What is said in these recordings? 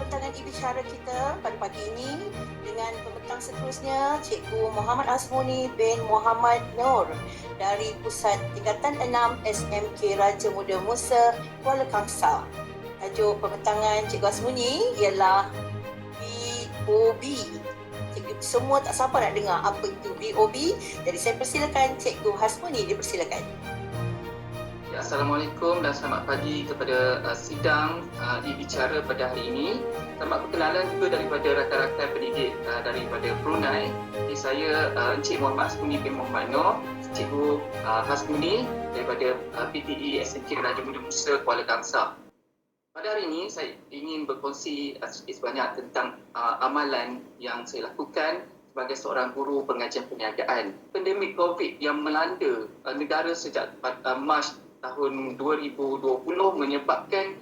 perbincangan bicara kita pada pagi ini dengan pembentang seterusnya Cikgu Muhammad Azmuni bin Muhammad Nur dari Pusat Tingkatan 6 SMK Raja Muda Musa, Kuala Kangsar. Tajuk pembentangan Cikgu Azmuni ialah VOB. Cikgu semua tak sabar nak dengar apa itu VOB. Jadi saya persilakan Cikgu Azmuni, dipersilakan. Ya, Assalamualaikum dan selamat pagi kepada sidang e-bicara pada hari ini. Selamat perkenalan juga daripada rakan-rakan pendidik daripada Brunei. Jadi saya Encik Muhammad Azmuni bin Muhammad Nur, Cikgu Azmuni daripada PTE SMK Raja Muda Musa, Kuala Kangsar. Pada hari ini saya ingin berkongsi sedikit sebanyak tentang amalan yang saya lakukan sebagai seorang guru pengajian perniagaan. Pandemik COVID yang melanda negara sejak Mac tahun 2020 menyebabkan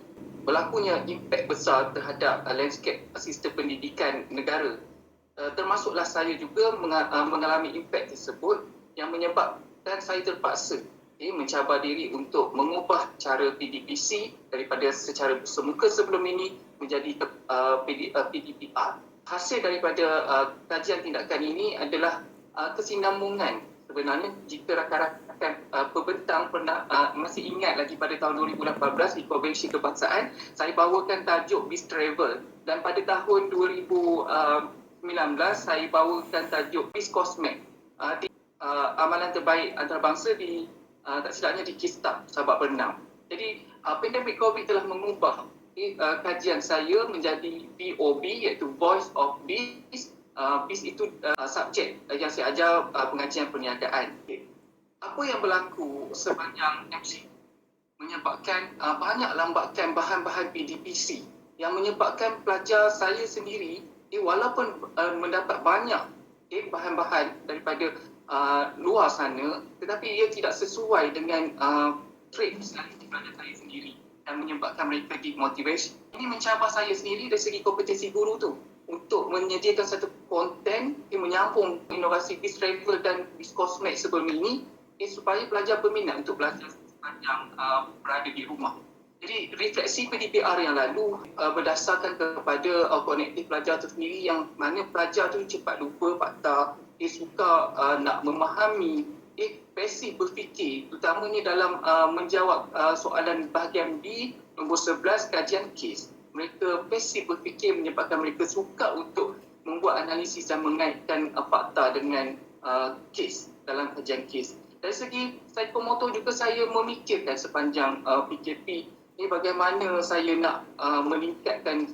berlakunya impak besar terhadap landscape sistem pendidikan negara. Termasuklah saya juga mengalami impak tersebut yang menyebabkan saya terpaksa mencabar diri untuk mengubah cara PDPC daripada secara bersemuka sebelum ini menjadi PDPR. Hasil daripada kajian tindakan ini adalah kesinambungan. Sebenarnya jika rakan-rakan pembentang pernah masih ingat lagi pada tahun 2018 di Konvensi Kebangsaan, saya bawakan tajuk Biz Travel, dan pada tahun 2019 saya bawakan tajuk Biz Cosmet, amalan terbaik antarabangsa di tak silapnya di Kistab, Sabak Bernam. Jadi pandemik COVID telah mengubah kajian saya menjadi VOB, iaitu Voice of Biz. Biz itu subjek yang saya ajar pengajian perniagaan. Apa yang berlaku sepanjang MC menyebabkan banyak lambakan bahan-bahan PDPC yang menyebabkan pelajar saya sendiri walaupun mendapat banyak bahan-bahan daripada luar sana, tetapi ia tidak sesuai dengan trade personality pelajar saya sendiri dan menyebabkan mereka demotivation. Ini mencabar saya sendiri dari segi kompetensi guru tu untuk menyediakan satu konten yang menyambung inovasi Biz Travel dan Biz Cosmet sebelum ini supaya pelajar berminat untuk belajar sepanjang berada di rumah. Jadi refleksi PDPR yang lalu berdasarkan kepada kognitif pelajar itu sendiri, yang mana pelajar tu cepat lupa fakta, dia suka nak memahami, pasif berfikir, terutamanya dalam menjawab soalan bahagian B nombor 11 kajian kes. Mereka pasif berfikir menyebabkan mereka suka untuk membuat analisis dan mengaitkan fakta dengan kes dalam kajian kes. Dari segi psikomotor juga saya memikirkan sepanjang PKP ini bagaimana saya nak meningkatkan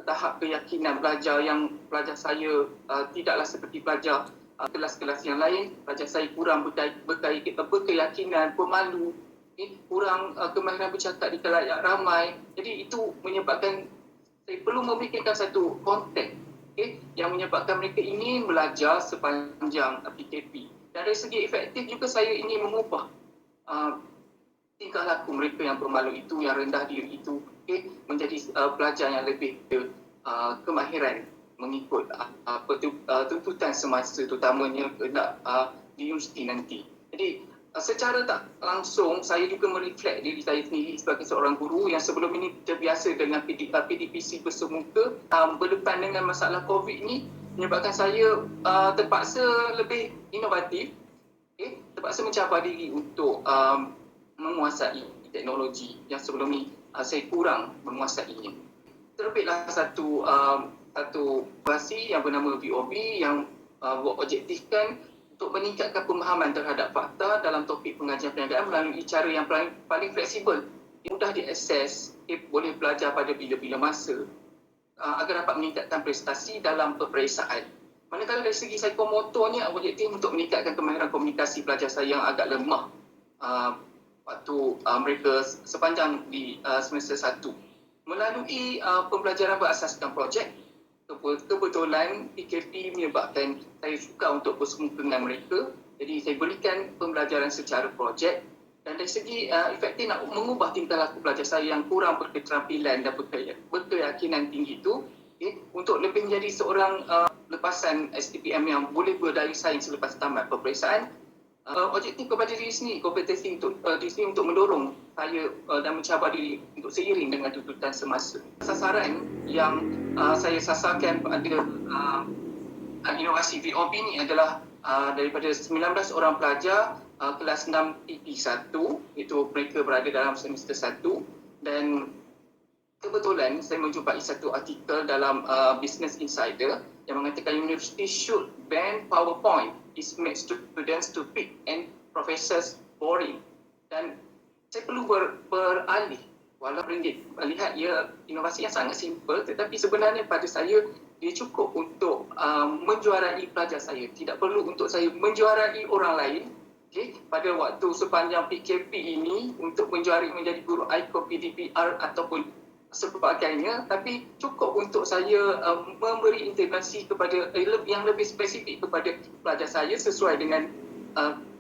tahap keyakinan pelajar, yang pelajar saya tidaklah seperti pelajar kelas-kelas yang lain. Pelajar saya kurang berkeyakinan, pemalu, kurang kemahiran bercakap di khalayak ramai. Jadi itu menyebabkan saya perlu memikirkan satu konteks yang menyebabkan mereka ingin belajar sepanjang PKP. Dari segi efektif juga saya ingin mengubah tingkah laku mereka yang pemalu itu, yang rendah diri itu, menjadi pelajar yang lebih kemahiran mengikut tuntutan semasa, terutamanya di universiti nanti. Jadi secara tak langsung saya juga mereflect diri saya sendiri sebagai seorang guru yang sebelum ini terbiasa dengan PDPC bersemuka, berdepan dengan masalah COVID ini menyebabkan saya terpaksa lebih inovatif, terpaksa mencabar diri untuk menguasai teknologi yang sebelum ini saya kurang menguasainya. Terbitlah satu operasi yang bernama VOB yang berobjektifkan untuk meningkatkan pemahaman terhadap fakta dalam topik pengajian perniagaan melalui cara yang paling fleksibel, mudah diakses, boleh belajar pada bila-bila masa, agar dapat meningkatkan prestasi dalam peperiksaan. Manakala dari segi psikomotornya, objektif untuk meningkatkan kemahiran komunikasi pelajar saya yang agak lemah waktu mereka sepanjang di semester 1. Melalui pembelajaran berasaskan projek, kebetulan PKP menyebabkan saya suka untuk bersemu dengan mereka. Jadi saya berikan pembelajaran secara projek, dan dari segi efektif nak mengubah tingkah laku pelajar saya yang kurang berketerampilan dan berkeyakinan tinggi itu untuk lebih menjadi seorang lepasan STPM yang boleh berdaya saing selepas tamat peperiksaan. objektif kepada diri sendiri, kompetensi untuk diri sendiri untuk mendorong saya dan mencabar diri untuk seiring dengan tuntutan semasa. Sasaran yang saya sasarkan pada inovasi VOB ni adalah daripada 19 orang pelajar kelas 6 PP1, iaitu mereka berada dalam semester 1, dan kebetulan saya menjumpai satu artikel dalam Business Insider yang mengatakan university should ban PowerPoint. It makes students stupid and professors boring. Dan saya perlu beralih walaupun melihat ia inovasi yang sangat simple, tetapi sebenarnya pada saya dia cukup untuk menjuarai pelajar saya. Tidak perlu untuk saya menjuarai orang lain. Okay? Pada waktu sepanjang PKP ini untuk menjuarai menjadi guru ICO, PDPR ataupun sebagainya, tapi cukup untuk saya memberi integrasi kepada yang lebih spesifik kepada pelajar saya sesuai dengan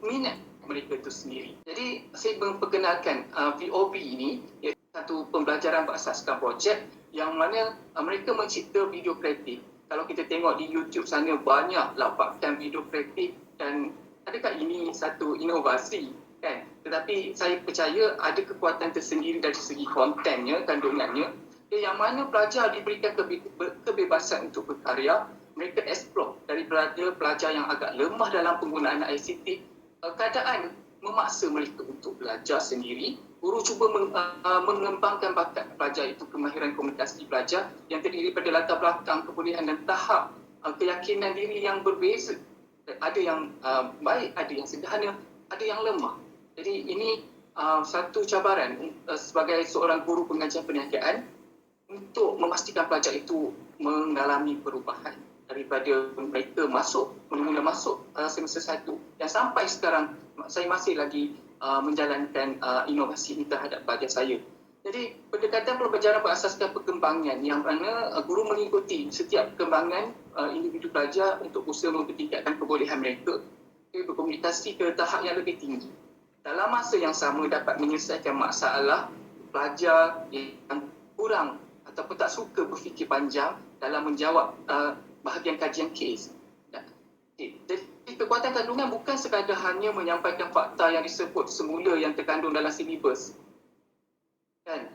minat mereka itu sendiri. Jadi saya memperkenalkan VOB ini, iaitu satu pembelajaran berasaskan projek yang mana mereka mencipta video kreatif. Kalau kita tengok di YouTube sana banyak lapakan video kreatif, dan adakah ini satu inovasi? Kan? Tetapi saya percaya ada kekuatan tersendiri dari segi kontennya, kandungannya, yang mana pelajar diberikan kebebasan untuk berkarya. Mereka explore daripada pelajar yang agak lemah dalam penggunaan ICT, keadaan memaksa mereka untuk belajar sendiri. Guru cuba mengembangkan bakat pelajar itu, kemahiran komunikasi pelajar yang terdiri pada latar belakang, kebolehan dan tahap keyakinan diri yang berbeza. Ada yang baik, ada yang sederhana, ada yang lemah. Jadi ini satu cabaran sebagai seorang guru pengajar perniagaan untuk memastikan pelajar itu mengalami perubahan daripada mereka mula masuk semester 1 dan sampai sekarang saya masih lagi menjalankan inovasi ini terhadap pelajar saya. Jadi pendekatan pembelajaran berasaskan perkembangan yang mana guru mengikuti setiap perkembangan individu pelajar untuk usaha mempertingkatkan kebolehan mereka berkomunikasi ke tahap yang lebih tinggi. Dalam masa yang sama dapat menyelesaikan masalah pelajar yang kurang ataupun tak suka berfikir panjang dalam menjawab bahagian kajian kes. Jadi kekuatan kandungan bukan sekadar hanya menyampaikan fakta yang disebut semula yang terkandung dalam silibus. Kan?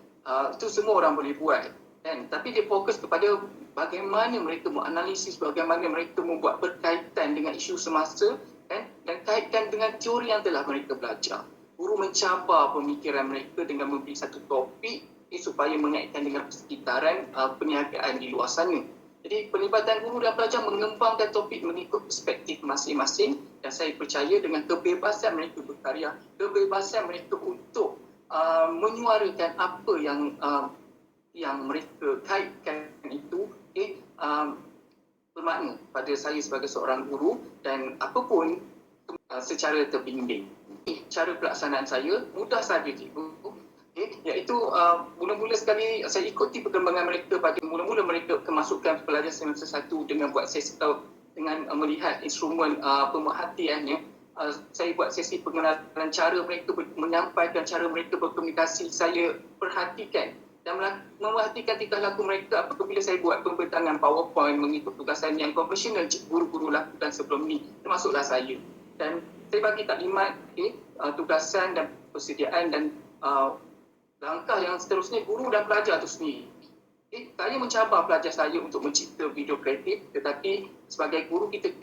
Itu semua orang boleh buat. Kan? Tapi dia fokus kepada bagaimana mereka menganalisis, bagaimana mereka membuat berkaitan dengan isu semasa, kan? Dan kaitkan dengan teori yang telah mereka belajar. Guru mencabar pemikiran mereka dengan memberi satu topik supaya mengaitkan dengan persekitaran perniagaan di luar sana. Jadi pelibatan guru dan pelajar mengembangkan topik mengikut perspektif masing-masing, dan saya percaya dengan kebebasan mereka berkarya, kebebasan mereka untuk menyuarakan apa yang mereka kaitkan itu bermakna pada saya sebagai seorang guru, dan apapun secara terbimbing. Cara pelaksanaan saya mudah saja cikgu, iaitu mula-mula sekali saya ikuti perkembangan mereka pada mula-mula mereka kemasukan pelajar semester 1 dengan buat sesi dengan melihat instrumen pemerhatiannya. Saya buat sesi pengenalan cara mereka menyampaikan, cara mereka berkomunikasi. Saya perhatikan dan memerhatikan tingkah laku mereka apabila saya buat pembentangan PowerPoint mengikut tugasan yang konvensional guru-guru lakukan sebelum ni, termasuklah saya. Dan saya bagi taklimat tugasan dan persediaan dan langkah yang seterusnya guru dan pelajar itu sendiri. Saya mencabar pelajar saya untuk mencipta video kreatif, tetapi sebagai guru kita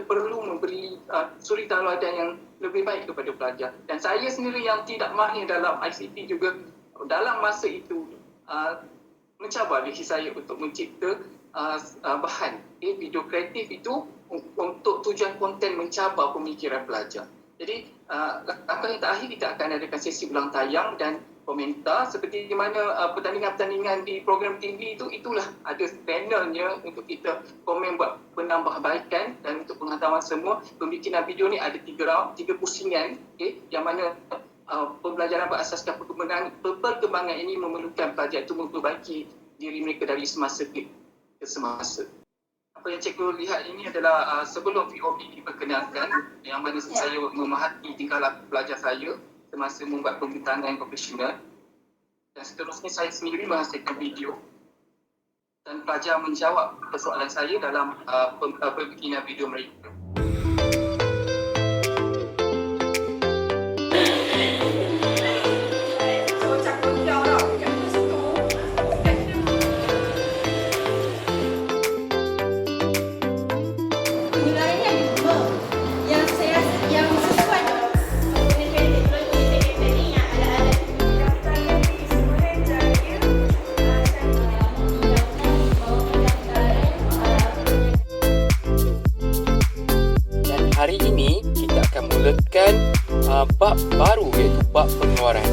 perlu memberi suri tauladan yang lebih baik kepada pelajar. Dan saya sendiri yang tidak mahir dalam ICT juga dalam masa itu mencabar diri saya untuk mencipta bahan video kreatif itu untuk tujuan konten mencabar pemikiran pelajar. Jadi langkah yang terakhir kita akan adakan sesi ulang tayang dan komentar seperti mana pertandingan-pertandingan di program TV itulah ada panelnya untuk kita komen buat penambahbaikan, dan untuk pengetahuan semua pembikinan video ni ada 3 round, 3 pusingan, yang mana pembelajaran berasaskan perkembangan ini memerlukan pelajar itu memperbaiki diri mereka dari semasa ke semasa. Apa yang cikgu lihat ini adalah sebelum VOB diperkenalkan, yang mana saya memahami tingkah laku pelajar saya semasa membuat pembentangan profesional, dan seterusnya saya sendiri menghasilkan video dan pelajar menjawab persoalan saya dalam pembikinan video mereka. hari ini kita akan mulakan bab baru, iaitu bab pengeluaran.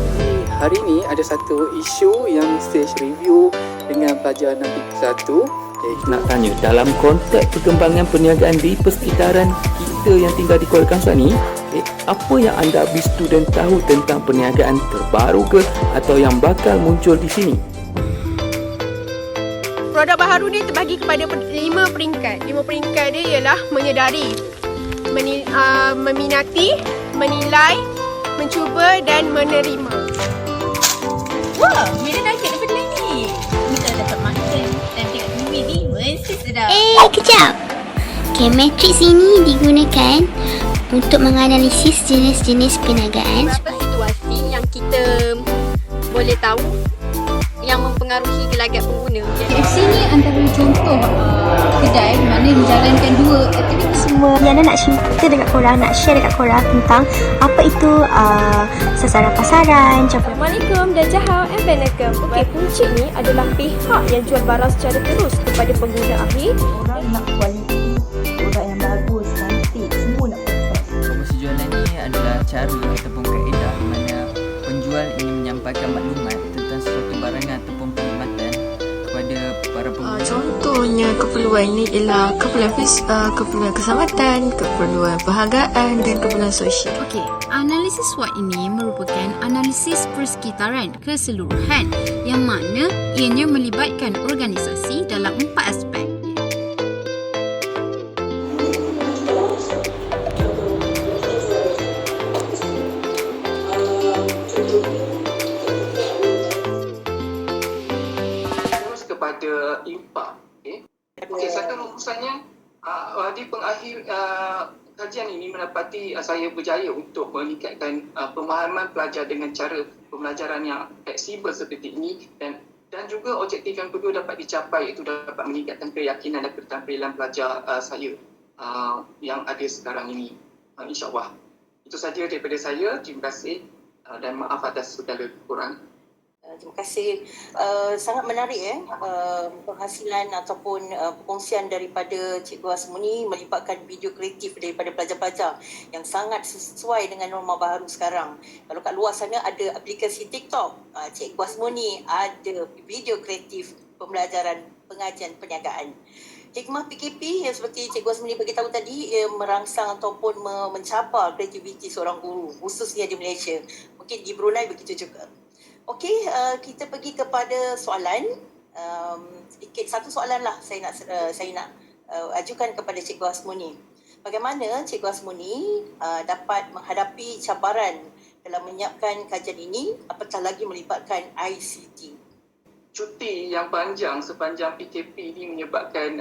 Hari ini ada satu isu yang stage review dengan pelajar 6.1. Nak tanya, dalam konteks perkembangan perniagaan di persekitaran kita yang tinggal di Kuala Kangsar ni, apa yang anda habis student tahu tentang perniagaan terbaru ke atau yang bakal muncul di sini? Produk baharu ni terbagi kepada 5 peringkat. 5 peringkat dia ialah menyedari, meminati, menilai, mencuba dan menerima. Wah, bila nugget daripada lain ni. Kita dapat makan dan tengok TV ni mesti sedap. Kejap. Okay, matriks ini digunakan untuk menganalisis jenis-jenis perniagaan. Beberapa situasi yang kita boleh tahu yang mempengaruhi gelagat pengguna. KFC ni antara contoh kedai mana menjalankan 2 aktiviti. Semua Yana nak cerita dekat korang, nak share dekat korang tentang apa itu sasaran pasaran. Assalamualaikum dan Jahau and Benakem. Okey, punca ni adalah pihak yang jual barang secara terus kepada pengguna akhir. Orang nak kualiti, produk yang bagus, cantik, semua nak proses. Promosi jualan ni adalah cara ataupun kaedah di mana penjual ingin menyampaikan maklumat tentang sesuatu barangan ataupun perkhidmatan kepada para pengguna. Contohnya keperluan ini ialah keperluan keselamatan, keperluan perhargaan dan keperluan sosial. Okey, analisis SWOT ini merupakan analisis persekitaran keseluruhan yang mana ianya melibatkan organisasi dalam 4 aspek. Kepada impak. Okey, satu rumusannya di pengakhir kajian ini mendapati saya berjaya untuk meningkatkan pemahaman pelajar dengan cara pembelajaran yang fleksibel seperti ini dan juga objektif yang kedua dapat dicapai, iaitu dapat meningkatkan keyakinan dan keterampilan pelajar saya yang ada sekarang ini, insya-Allah. Itu saja daripada saya. Terima kasih dan maaf atas segala kekurangan. Terima kasih. Sangat menarik penghasilan ataupun perkongsian daripada Cikgu Asmuni melibatkan video kreatif daripada pelajar-pelajar yang sangat sesuai dengan norma baharu sekarang. Kalau kat luar sana ada aplikasi TikTok, Cikgu Asmuni ada video kreatif pembelajaran pengajian perniagaan. Hikmah PKP yang seperti Cikgu Asmuni beritahu tadi, merangsang ataupun mencabar kreativiti seorang guru, khususnya di Malaysia. Mungkin di Brunei begitu juga. Okey, kita pergi kepada soalan. Satu soalan lah saya nak ajukan kepada Cikgu Asmuni. Bagaimana Cikgu Asmuni dapat menghadapi cabaran dalam menyiapkan kajian ini, apatah lagi melibatkan ICT? Cuti yang panjang sepanjang PKP ini menyebabkan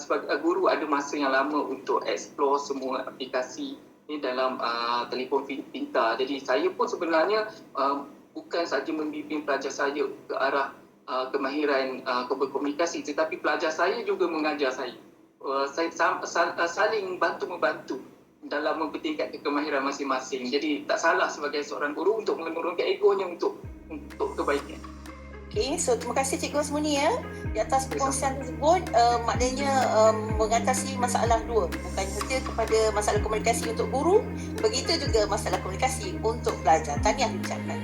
sebagai guru ada masa yang lama untuk explore semua aplikasi ini dalam telefon pintar. Jadi saya pun sebenarnya bukan saja membimbing pelajar saya ke arah kemahiran berkomunikasi, tetapi pelajar saya juga mengajar saya. Saya saling bantu-membantu dalam mempertingkatkan kemahiran masing-masing. Jadi tak salah sebagai seorang guru untuk menurunkan egonya untuk kebaikan. Okey, so terima kasih Cikgu Asmuni di atas perkongsian tersebut. Maknanya mengatasi masalah dua, bukan saja kepada masalah komunikasi untuk guru, begitu juga masalah komunikasi untuk pelajar. Tahniah diucapkan.